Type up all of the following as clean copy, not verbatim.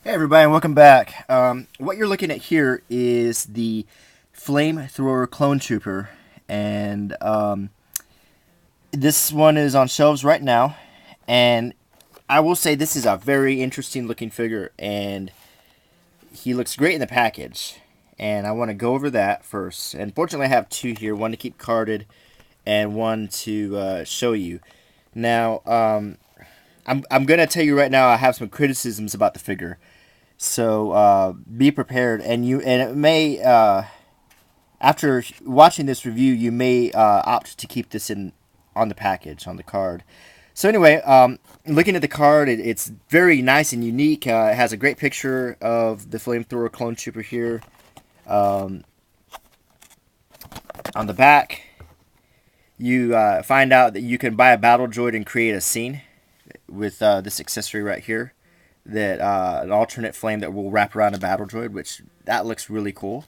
Hey everybody, and welcome back. What you're looking at here is the Flamethrower Clonetrooper, and this one is on shelves right now. And I will say this is a very interesting looking figure, and he looks great in the package. And I want to go over that first. And fortunately, I have two here: one to keep carded, and one to show you. Now, I'm gonna tell you right now, I have some criticisms about the figure. So be prepared, and it may after watching this review, you may opt to keep this in on the package on the card. So anyway, looking at the card, it's very nice and unique. It has a great picture of the Flamethrower Clonetrooper here. On the back, you find out that you can buy a battle droid and create a scene with this accessory right here. That an alternate flame that will wrap around a battle droid, which that looks really cool.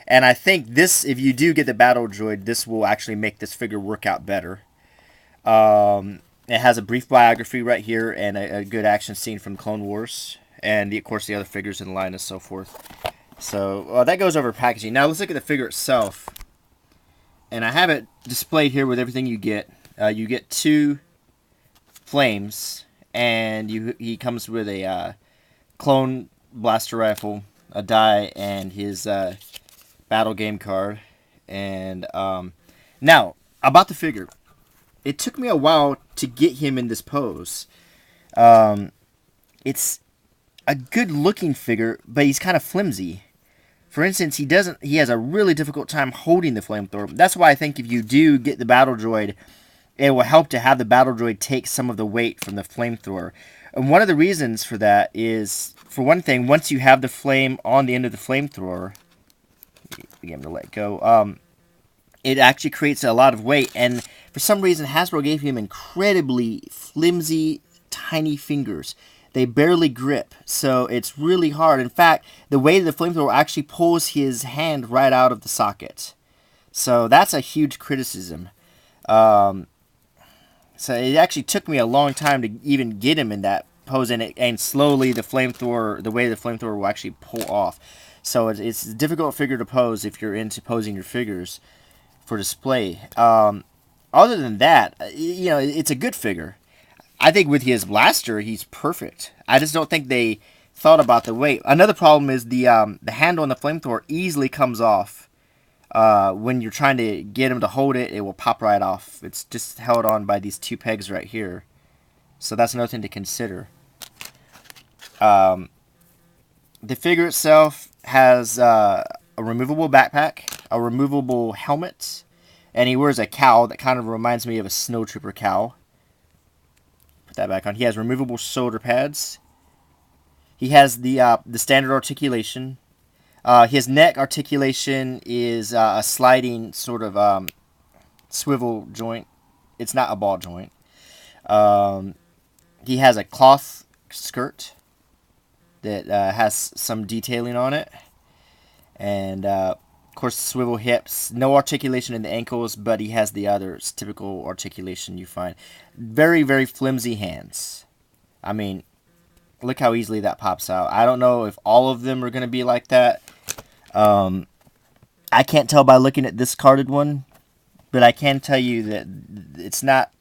And I think this, if you do get the battle droid, this will actually make this figure work out better. It has a brief biography right here and a good action scene from Clone Wars, and of course the other figures in line and so forth. So that goes over packaging. Now let's look at the figure itself, and I have it displayed here with everything you get. You get two flames. And he comes with a clone blaster rifle, a die, and his battle game card. And now, about the figure. It took me a while to get him in this pose. It's a good looking figure, but he's kind of flimsy. For instance, he has a really difficult time holding the flamethrower. That's why I think if you do get the battle droid, it will help to have the battle droid take some of the weight from the flamethrower. And one of the reasons for that is, for one thing, once you have the flame on the end of the flamethrower, begin to let go, it actually creates a lot of weight. And for some reason, Hasbro gave him incredibly flimsy, tiny fingers. They barely grip, so it's really hard. In fact, the weight of the flamethrower actually pulls his hand right out of the socket. So that's a huge criticism. So it actually took me a long time to even get him in that pose, and slowly the flamethrower, the way the flamethrower will actually pull off. So it's a difficult figure to pose if you're into posing your figures for display. Other than that, it's a good figure. I think with his blaster, he's perfect. I just don't think they thought about the weight. Another problem is the handle on the flamethrower easily comes off. When you're trying to get him to hold it, it will pop right off. It's just held on by these two pegs right here. So that's another thing to consider. The figure itself has a removable backpack, a removable helmet, and he wears a cowl that kind of reminds me of a snowtrooper cowl. Put that back on. He has removable shoulder pads. He has the standard articulation. His neck articulation is a sliding sort of swivel joint. It's not a ball joint. He has a cloth skirt that has some detailing on it. And, of course, swivel hips. No articulation in the ankles, but he has the other typical articulation you find. Very, very flimsy hands. I mean, look how easily that pops out. I don't know if all of them are going to be like that. I can't tell by looking at this carded one, but I can tell you that it's not.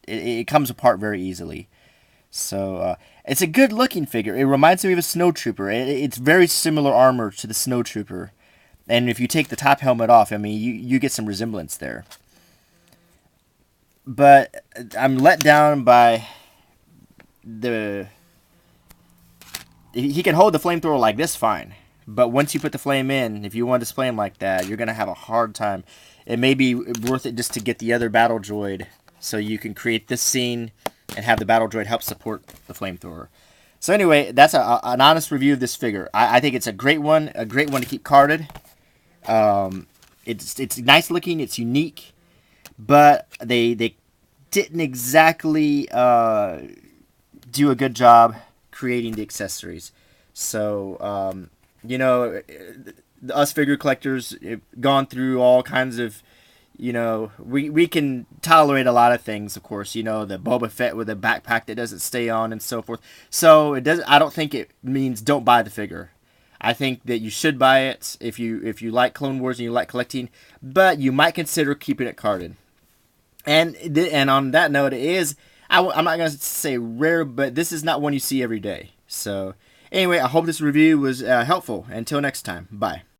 It comes apart very easily. So it's a good looking figure. It reminds me of a snowtrooper. It's very similar armor to the snowtrooper, and if you take the top helmet off, I mean you get some resemblance there. But I'm let down by the. He can hold the flamethrower like this fine. But once you put the flame in, if you want to display him like that, you're going to have a hard time. It may be worth it just to get the other battle droid so you can create this scene and have the battle droid help support the flamethrower. So anyway, that's an honest review of this figure. I think it's a great one to keep carded. It's nice looking, it's unique, but they didn't exactly do a good job creating the accessories. So, us figure collectors have gone through all kinds of, you know, we can tolerate a lot of things, of course. You know, the Boba Fett with a backpack that doesn't stay on and so forth. So it doesn't. I don't think it means don't buy the figure. I think that you should buy it if you like Clone Wars and you like collecting, but you might consider keeping it carded. And on that note, it is. I'm not gonna say rare, but this is not one you see every day. So anyway, I hope this review was helpful. Until next time, bye.